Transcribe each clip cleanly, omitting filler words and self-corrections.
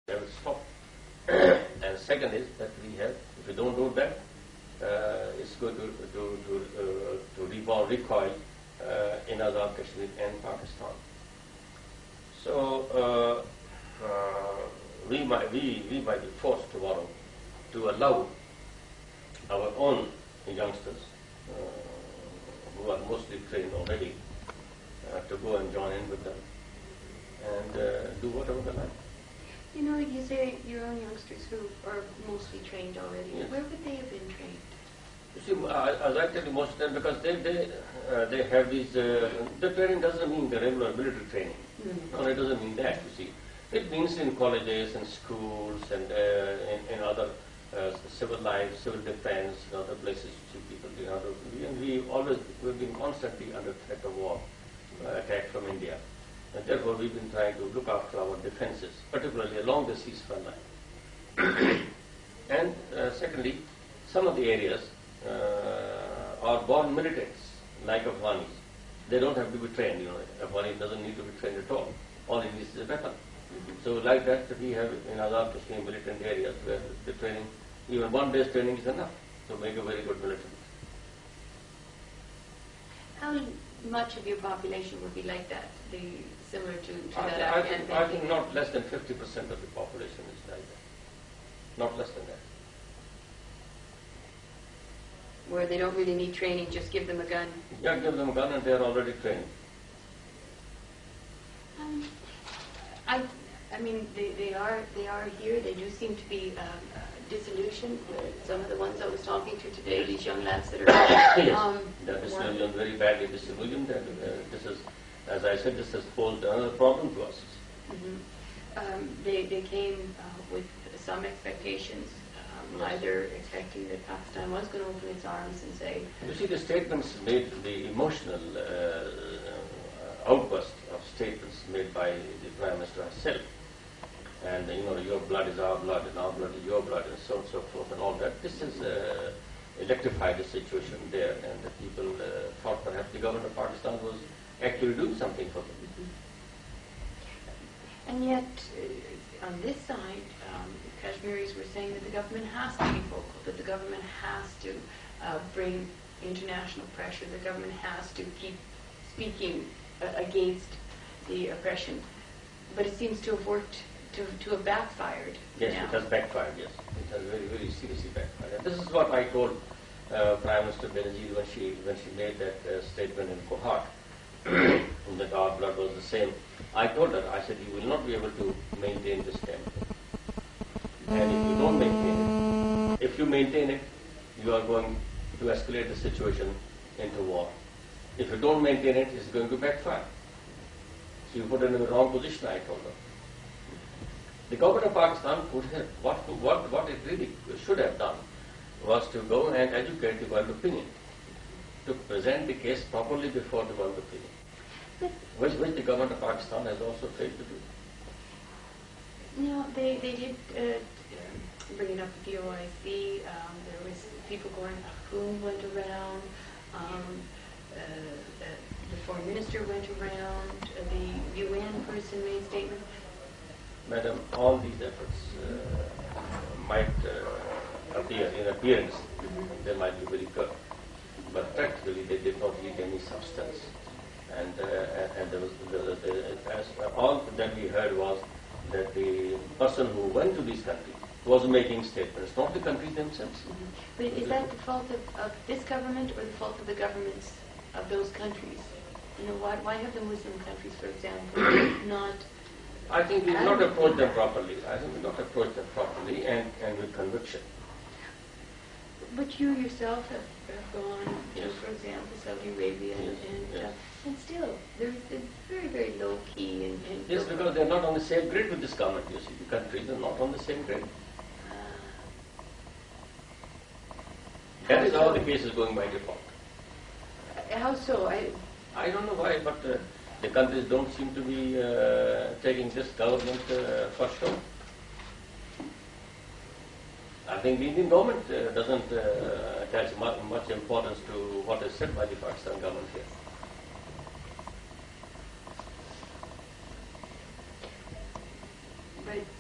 they will stop. And second is that we have, if we don't do that, it's going to recoil in Azad Kashmir and Pakistan. So we might be forced tomorrow to allow our own youngsters who are mostly trained already to go and join in with them and do whatever they like. You know, you say your own youngsters who are mostly trained already. Yes. Where would they have been trained? You see, as I tell you, most of them, because they have these, the training doesn't mean the regular military training. No, it doesn't mean that, you see. It means in colleges and schools and in other civil life, civil defense, and other places to people. And we've been constantly under threat of war, attack from India. And therefore we've been trying to look after our defenses, particularly along the ceasefire line. And secondly, some of the areas are born militants, like Afghanis. They don't have to be trained, Afghani doesn't need to be trained at all. All he needs is a weapon. So like that, we have in Azad Kashmir militant areas where the training, even 1 day's training is enough to make a very good militant. How much of your population would be like that, similar to that Afghan I think not less than 50% of the population is like that. Not less than that. Where they don't really need training, just give them a gun. Yeah, give them a gun and they are already trained. I mean, they are here. They do seem to be disillusioned. Some of the ones I was talking to today, these young lads that are yes, they're disillusioned, very badly disillusioned. And this is, as I said, this has posed another problem to us. Mm-hmm. They came with some expectations, either expecting that Pakistan was going to open its arms and say... You see, the statements made, the emotional outburst of statements made by the Prime Minister herself, and your blood is our blood and our blood is your blood and so on and so forth and all that, this has electrified the situation there, and the people thought perhaps the government of Pakistan was actually doing something for them. Mm-hmm. And yet, on this side, Kashmiris were saying that the government has to be vocal, that the government has to bring international pressure, the government has to keep speaking against the oppression. But it seems to have worked, to have backfired. Yes, now. It has backfired, yes. It has very, very seriously backfired. And this is what I told Prime Minister Benazir when she made that statement in Kohat, that our blood was the same. I told her, I said, you will not be able to maintain this campaign. And if you don't maintain it, if you maintain it, you are going to escalate the situation into war. If you don't maintain it, it's going to backfire. So you put it in the wrong position, I told her. The government of Pakistan could have, what it really should have done was to go and educate the world opinion, to present the case properly before the world opinion, which the government of Pakistan has also failed to do. No, they did bring it up at the OIC. There was people going, Qayyum went around, the foreign minister went around, the UN person made statements. Madam, all these efforts might appear, in appearance, they might be very good, but practically they did not lead any substance. And there was all that we heard was that the person who went to these countries was making statements, not the countries themselves. Mm-hmm. But is that the fault of this government or the fault of the governments of those countries? Why have the Muslim countries, for example, not... I think we've not approached them properly. And with conviction. But you yourself have gone to, for example, Saudi Arabia, and still, there's very, very low key. And yes, because they're not on the same grid with this government, you see. The countries are not on the same grid. That is how the case is going by default. How so? I don't know why, but the countries don't seem to be taking this government for sure. I think the Indian government doesn't attach much importance to what is said by the Pakistan government here.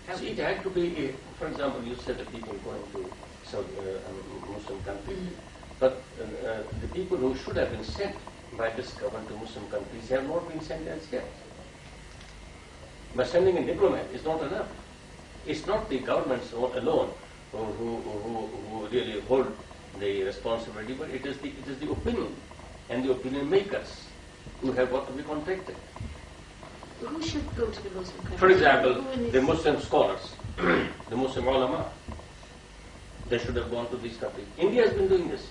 But it had to be, for example, you said the people going to Muslim countries, but the people who should have been sent by this government to Muslim countries have not been sent as yet. But sending a diplomat is not enough. It's not the governments alone who really hold the responsibility, but it is the opinion and the opinion makers who have got to be contacted. Who should go to the Muslim countries? For example, the Muslim scholars, the Muslim ulama, they should have gone to these countries. India has been doing this.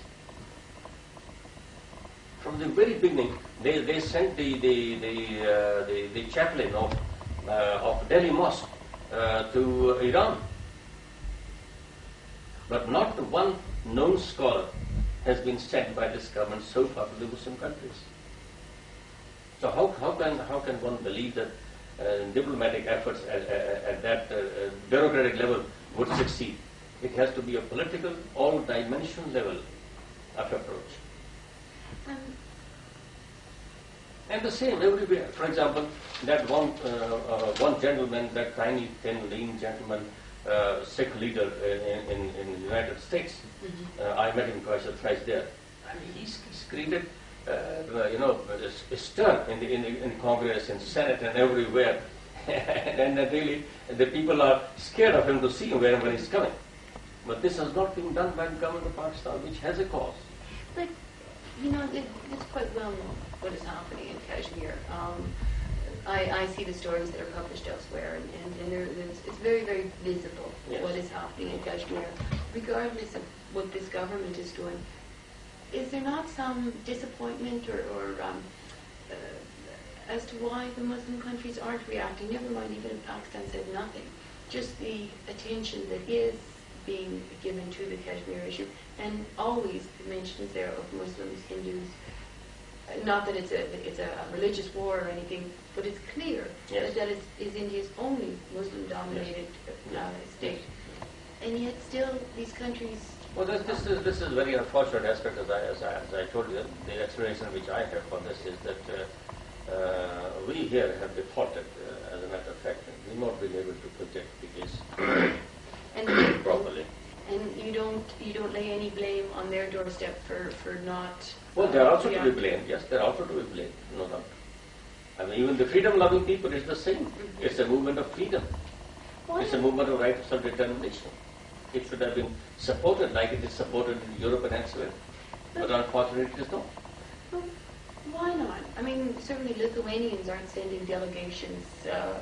From the very beginning, they sent the chaplain of Delhi Mosque to Iran. But not one known scholar has been sent by this government so far to the Muslim countries. So how can one believe that diplomatic efforts at that bureaucratic level would succeed? It has to be a political, all-dimension level of approach. And the same everywhere. For example, that one gentleman, that tiny, thin, lean gentleman, Sikh leader in the United States, I met him twice or thrice there. I mean, he's created a stir in Congress and Senate and everywhere. and really, the people are scared of him to see him wherever he's coming. But this has not been done by the government of Pakistan, which has a cause. But, it's quite well known what is happening in Kashmir. I see the stories that are published elsewhere, and it's very, very visible what is happening in Kashmir. Regardless of what this government is doing, is there not some disappointment or as to why the Muslim countries aren't reacting? Never mind even if Pakistan said nothing. Just the attention that is being given to the Kashmir issue, and always the mentions there of Muslims, Hindus. Not that it's a religious war or anything, but it's clear that is India's only Muslim-dominated state, and yet still these countries. Well, this is a very unfortunate aspect, as I told you. The explanation which I have for this is that we here have defaulted, as a matter of fact, we've not been able to project the case properly. And you don't lay any blame on their doorstep for not. Well, they're also to be blamed. Yes, they're also to be blamed. No doubt. I mean, even the freedom-loving people is the same. It's a movement of freedom. It's a movement of right of self-determination. It should have been supported like it is supported in Europe and elsewhere. But unfortunately, it is not. Well, why not? I mean, certainly Lithuanians aren't sending delegations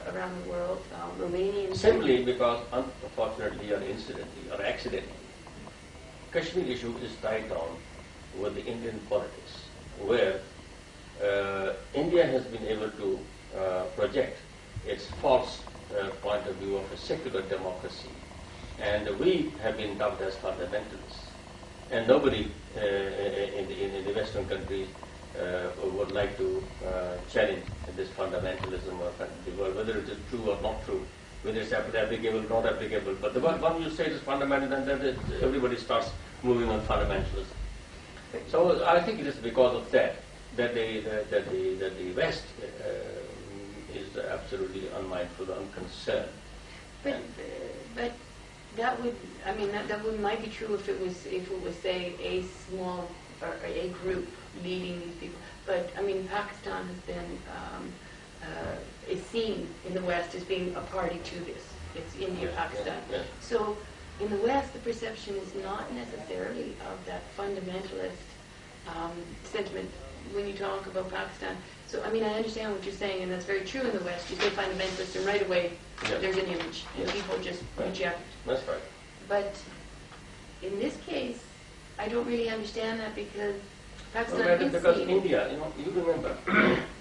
around the world. Romanians. Simply because, unfortunately or incidentally or accidentally, Kashmir issue is tied down with the Indian politics, where India has been able to project its false point of view of a secular democracy, and we have been dubbed as fundamentalists. And nobody in the Western countries would like to challenge this fundamentalism of the world, whether it is true or not true, whether it's applicable or not applicable. But the one you say it is fundamental, and then everybody starts moving on fundamentalism. So I think it is because of that the West is absolutely unmindful, unconcerned. But that would, that might be true if it was say a small or a group leading these people. But Pakistan has been is seen in the West as being a party to this. It's India, Pakistan. So in the West, the perception is not necessarily of that fundamentalist sentiment when you talk about Pakistan. So, I understand what you're saying, and that's very true in the West. You say fundamentalist, and right away there's an image, and people just reject. That's right. But in this case, I don't really understand that because Pakistan is because seen. India, you remember,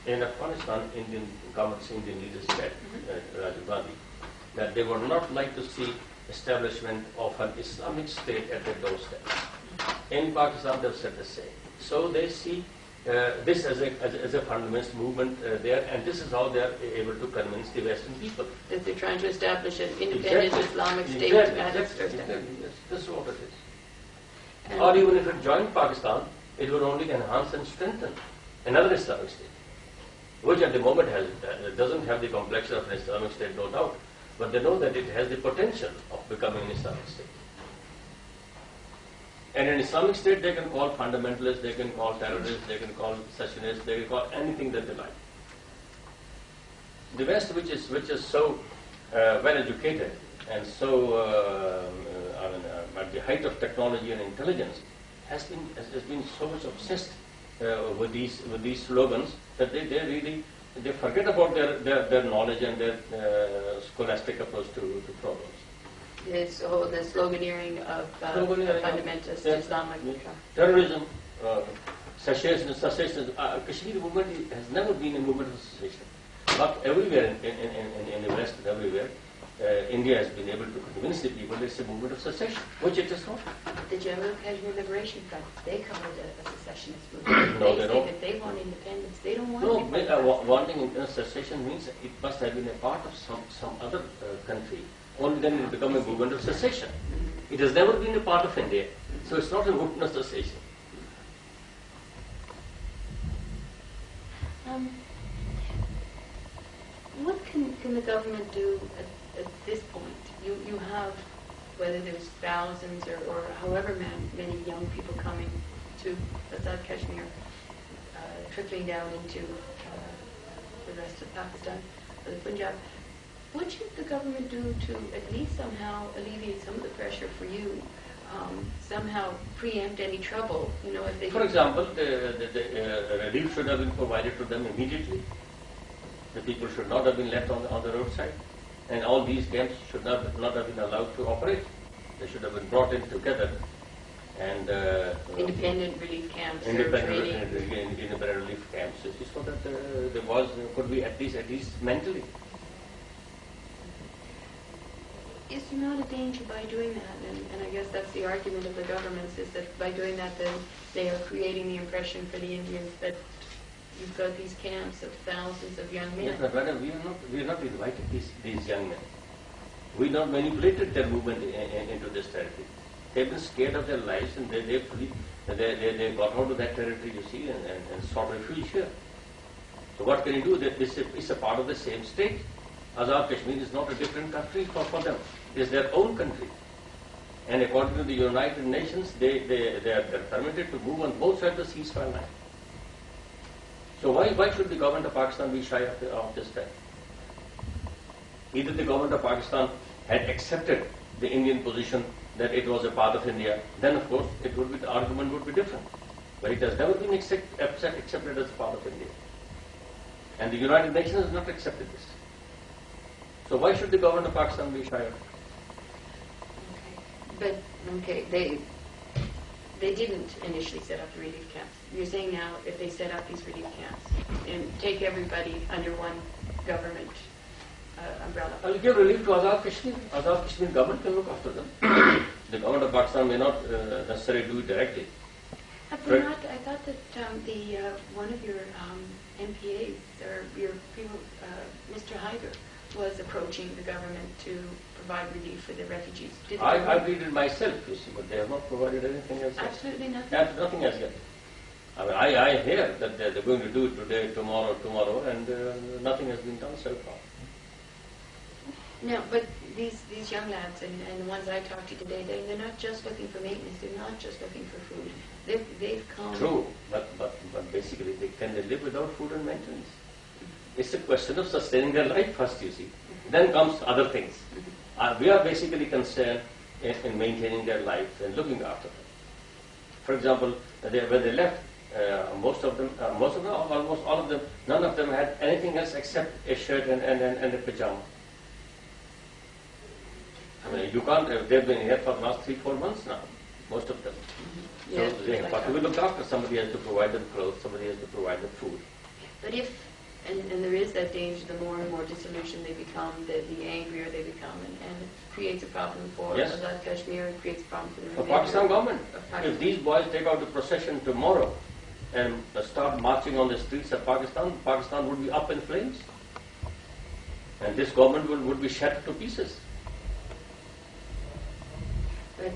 in Afghanistan, Indian leaders said, Rajiv Gandhi, that they would not like to see establishment of an Islamic state at their doorstep. In Pakistan, they've said the same. So they see this as a fundamentalist movement there, and this is how they are able to convince the Western people. That they're trying to establish an independent Islamic state at its doorstep. Yes, this is what it is. Or even if it joined Pakistan, it would only enhance and strengthen another Islamic state, which at the moment doesn't have the complexion of an Islamic state, no doubt, but they know that it has the potential of becoming an Islamic state. And an Islamic state they can call fundamentalists, they can call terrorists, they can call secessionists, they can call anything that they like. The West, which is so well educated and so at the height of technology and intelligence, has been so much obsessed with these slogans that they forget about their knowledge and their scholastic approach to problems. Yes, the sloganeering of fundamentalist Islamic terrorism, secession. Kashmir movement has never been a movement of secession. Not everywhere in the West and everywhere, India has been able to convince the people it's a movement of secession, which it is not. The Jammu and Kashmir Liberation Front, they call it a secessionist movement. No, they don't. say that they want independence. They don't want No, independence. wanting secession means it must have been a part of some other country. Only then it will become a movement of secession. It has never been a part of India, so it's not a movement of secession. What can the government do at this point? You have, whether there's thousands or however many young people coming to Azad Kashmir, trickling down into the rest of Pakistan, or the Punjab, what should the government do to at least somehow alleviate some of the pressure for you, somehow preempt any trouble? You know, if they For example, the relief should have been provided to them immediately. The people should not have been left on the roadside, and all these camps should not have been allowed to operate. They should have been brought in together, and independent relief camps or independent relief camps, so that the boys could be at least mentally. Is there not a danger by doing that? And I guess that's the argument of the governments, is that by doing that then they are creating the impression for the Indians that you've got these camps of thousands of young men. Yes, but madam, we are not invited these young men. We not manipulated their movement into this territory. They've been scared of their lives, and they got out of that territory, you see, and sought refuge here. So what can you do? This is a part of the same state. Azad Kashmir is not a different country for them. It is their own country. And according to the United Nations, they are permitted to move on both sides of the ceasefire line. So why should the government of Pakistan be shy of this step? Either the government of Pakistan had accepted the Indian position that it was a part of India, then of course the argument would be different. But it has never been accepted as a part of India. And the United Nations has not accepted this. So why should the government of Pakistan be shy of it? But they didn't initially set up the relief camps. You're saying now if they set up these relief camps and take everybody under one government umbrella. I'll give relief to Azad Kashmir. Azad Kashmir government can look after them. The government of Pakistan may not necessarily do it directly. I thought that one of your MPAs or your people, Mr. Haider, was approaching the government to provide relief for the refugees. I read it myself, you see, but they have not provided anything as yet. Absolutely nothing? Nothing as yet. I hear that they're going to do it today, tomorrow, and nothing has been done so far. No, but these young lads and the ones I talked to today, they're not just looking for maintenance, they're not just looking for food. They've come... True, but basically can they live without food and maintenance? It's a question of sustaining their life first, you see. Then comes other things. We are basically concerned in maintaining their life and looking after them. For example, when they left, almost all of them, none of them had anything else except a shirt and a pajama. You can't, they've been here for the last 3-4 months now, most of them. Yeah, So they have to be looked after. Somebody has to provide them clothes, somebody has to provide them food. But and there is that danger, the more and more disillusioned they become, the angrier they become, and it creates a problem for Azad Kashmir, it creates a problem for the For Pakistan government. If these boys take out the procession tomorrow and start marching on the streets of Pakistan, Pakistan would be up in flames. And this government would be shattered to pieces. But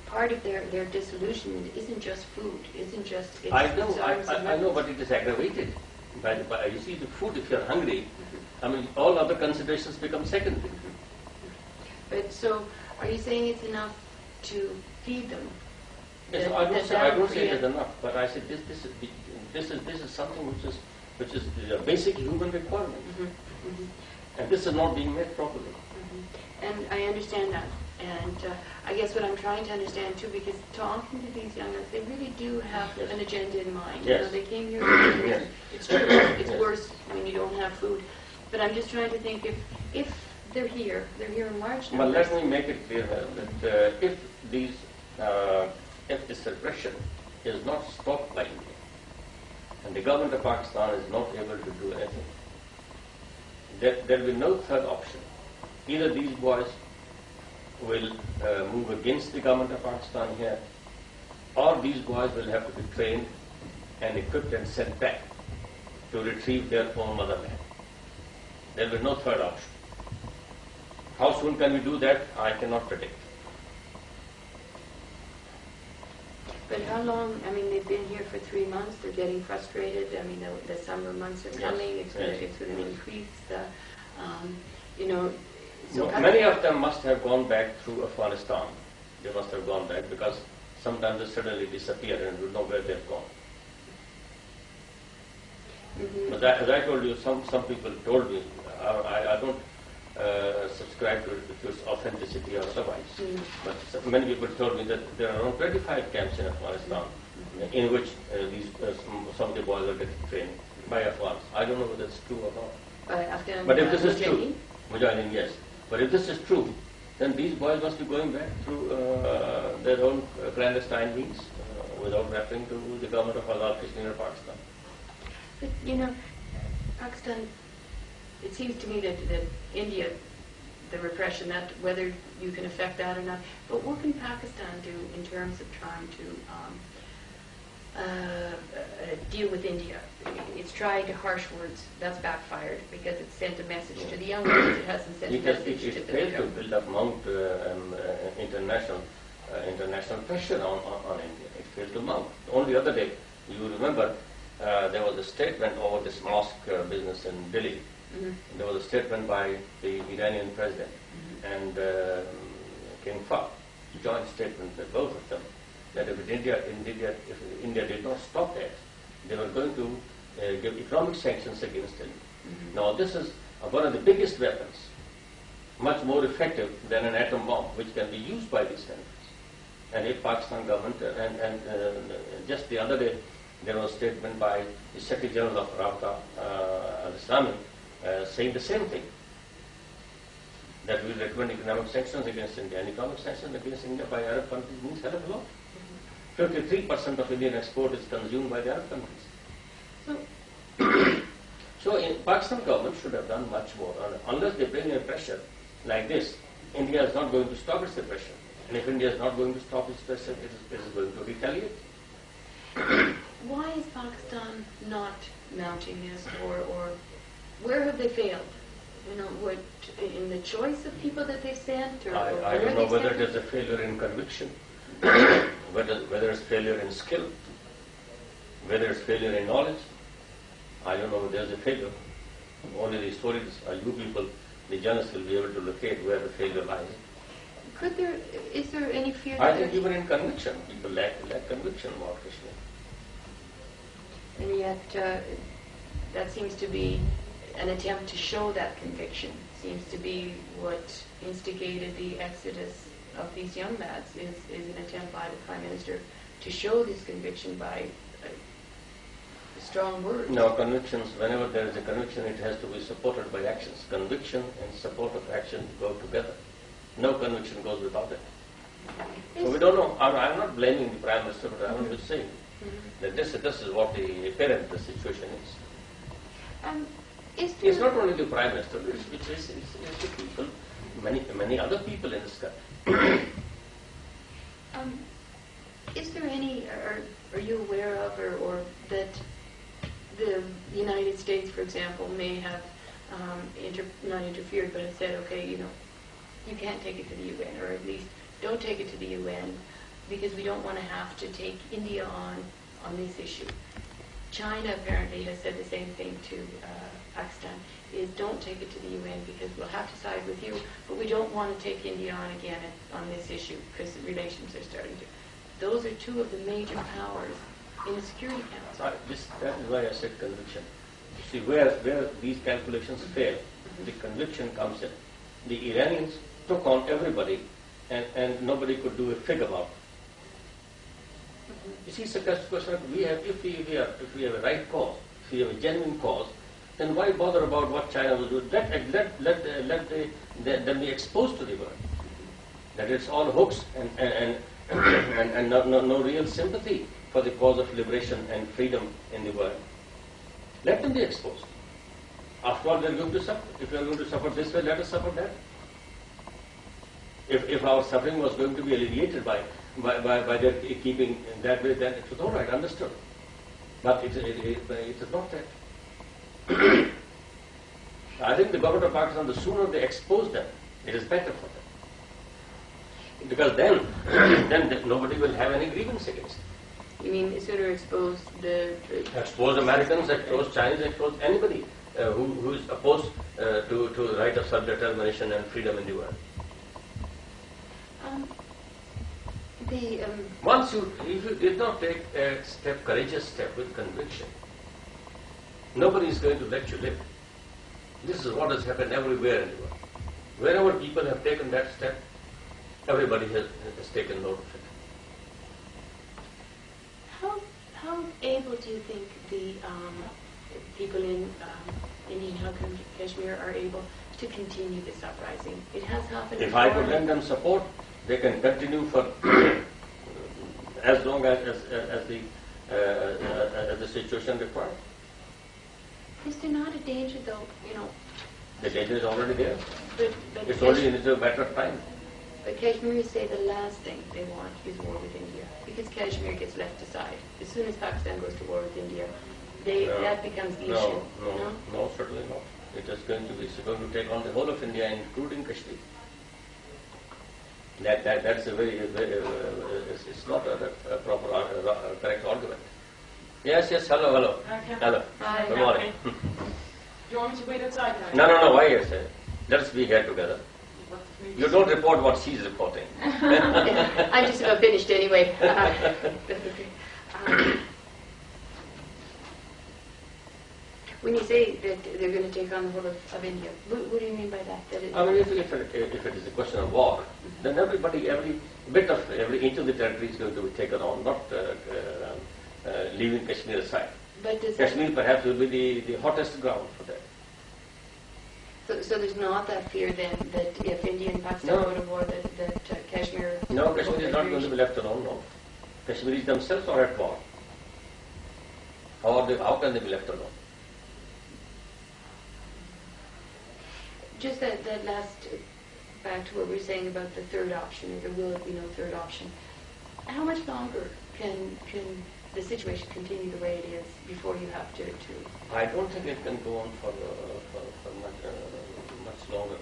part of their disillusionment isn't just food, isn't just... I know, but it is aggravated. You see, the food, if you're hungry, I mean, all other considerations become secondary. But so, are you saying it's enough to feed them? Yes, I don't say it is enough, but I say this is something which is a basic human requirement, and this is not being met properly. And I understand that, and I guess what I'm trying to understand too, because talking to these young guys, they really do have an agenda in mind. Yes. You know, they came here. Yes. It's true. It's worse when you don't have food. But I'm just trying to think if they're here in large numbers. But let me make it clear that if this repression is not stopped by India, and the government of Pakistan is not able to do anything, there will be no third option. Either these boys will move against the government of Pakistan here, or these boys will have to be trained and equipped and sent back to retrieve their own motherland. There will be no third option. How soon can we do that? I cannot predict. But how long? I mean, they've been here for 3 months. They're getting frustrated. I mean, the summer months are coming. It's going to increase. You know. So many of them must have gone back through Afghanistan. They must have gone back because sometimes they suddenly disappear and we know where they've gone. But that, as I told you, some people told me, I don't subscribe to its authenticity or otherwise. But many people told me that there are around 25 camps in Afghanistan in which some of the boys are getting trained by Afghans. I don't know whether it's true or not. But if this is true, Mujahideen, yes. But if this is true, then these boys must be going back through their own clandestine means without referring to the government of Azad Kashmir or Pakistan. But, you know, Pakistan, it seems to me that India, the repression, that whether you can affect that or not, but what can Pakistan do in terms of trying to deal with India? It's tried harsh words. That's backfired because it sent a message to the young ones. It hasn't sent a message to the It failed to build up mount international pressure on India. It failed to mount. Only other day, you remember, there was a statement over this mosque business in Delhi. There was a statement by the Iranian president and King Fahd, joint statement by both of them, that if India did not stop that, they were going to give economic sanctions against India. Now this is one of the biggest weapons, much more effective than an atom bomb, which can be used by these countries. And if Pakistan government, and just the other day, there was a statement by the Secretary General of Rabta al-Islami saying the same thing, that we will recommend economic sanctions against India, and economic sanctions against India by Arab countries means hell of a lot. 53% of Indian export is consumed by the Arab countries. So Pakistan government should have done much more. Unless they bring in pressure like this, India is not going to stop its repression. And if India is not going to stop its repression, it is going to retaliate. Why is Pakistan not mounting this, or where have they failed? You know, what in the choice of people that they've sent, or I don't know whether it is a failure in conviction, whether it's failure in skill, whether it's failure in knowledge. I don't know whether there's a failure. Only the historians, you people, the journalists will be able to locate where the failure lies. Is there any fear? I think even in conviction, people lack conviction about Kashmir. And yet, that seems to be an attempt to show that conviction. Seems to be what instigated the exodus of these young lads, is an attempt by the Prime Minister to show this conviction by strong words. No, convictions, whenever there is a conviction, it has to be supported by actions. Conviction and support of action go together. No conviction goes without it. So we don't know. I'm not blaming the Prime Minister, but I'm just saying that this is what the apparent the situation is. It's not only the Prime Minister, it's the people, many other people in this country. Is there any, are you aware of, or that the United States, for example, may have not interfered, but have said, okay, you know, you can't take it to the UN, or at least don't take it to the UN, because we don't want to have to take India on this issue. China apparently has said the same thing to Pakistan, is don't take it to the UN because we'll have to side with you, but we don't want to take India on again on this issue because the relations are starting to. Those are two of the major powers in the Security Council. That is why I said conviction. See, where these calculations fail, the conviction comes in. The Iranians took on everybody, and nobody could do a fig about it. You see, it's a question of if we have a right cause, if we have a genuine cause, then why bother about what China will do? Let them be exposed to the world. That it's all hooks and no real sympathy for the cause of liberation and freedom in the world. Let them be exposed. After all, they're going to suffer. If we are going to suffer this way, let us suffer that. If our suffering was going to be alleviated by their keeping that way, then it was all right, understood. But it is not that. I think the government of Pakistan, the sooner they expose them, it is better for them. Because then nobody will have any grievance against them. You mean sooner expose Expose Americans, expose Chinese, expose anybody who is opposed to the right of self-determination and freedom in the world. If you did not take a courageous step with conviction, nobody is going to let you live. This is what has happened everywhere in the world. Wherever people have taken that step, everybody has taken note of it. How able do you think the people in Indian Kashmir are able to continue this uprising? It has happened. If I could lend them support, they can continue for as long as the situation requires. Is there not a danger, though? The danger is already there. But it's only in a matter of time. But Kashmiris say the last thing they want is war with India, because Kashmir gets left aside. As soon as Pakistan goes to war with India, that becomes the issue. No, certainly not. It is going to take on the whole of India, including Kashmir. That's a very it's not a proper correct argument. Yes. Hello. Hi. Good morning. Do you want me to wait outside No. now? Why yes? Let's be here together. You don't report what she's reporting. I'm just about finished anyway. When you say that they're going to take on the whole of India, what do you mean by that? I mean, if it is a question of war, then every inch of the territory is going to be taken on, not leaving Kashmir aside. But Kashmir perhaps will be the hottest ground for that. So there's not that fear then that if India and Pakistan go to war, that Kashmir... No, Kashmir is not going to be left alone, no. Kashmiris themselves are at war. How can they be left alone? Just that last, back to what we were saying about the third option, or there will be no third option. How much longer can the situation continue the way it is before you have to... I don't think it can go on for much longer.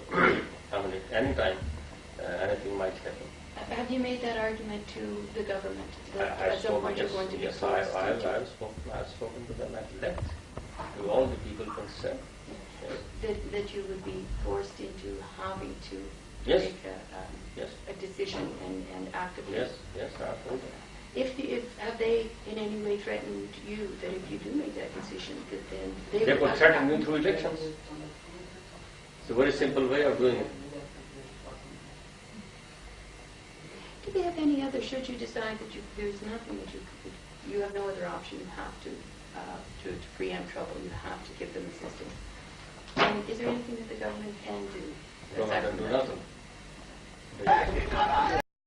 I mean, at any time, anything might happen. Have you made that argument to the government? That I've at some point you're going to be forced I've spoken to them at length, to all the people concerned. Yes. That you would be forced into having to Yes. make a decision and actively... Yes, I've told them. Have they in any way threatened you that if you do make that decision, that then They could threaten me through elections. It's a very simple way of doing it. Do they have any other, should you decide that there's nothing that you have no other option, you have to preempt trouble, you have to give them assistance? And is there anything that the government can do? Government can do nothing.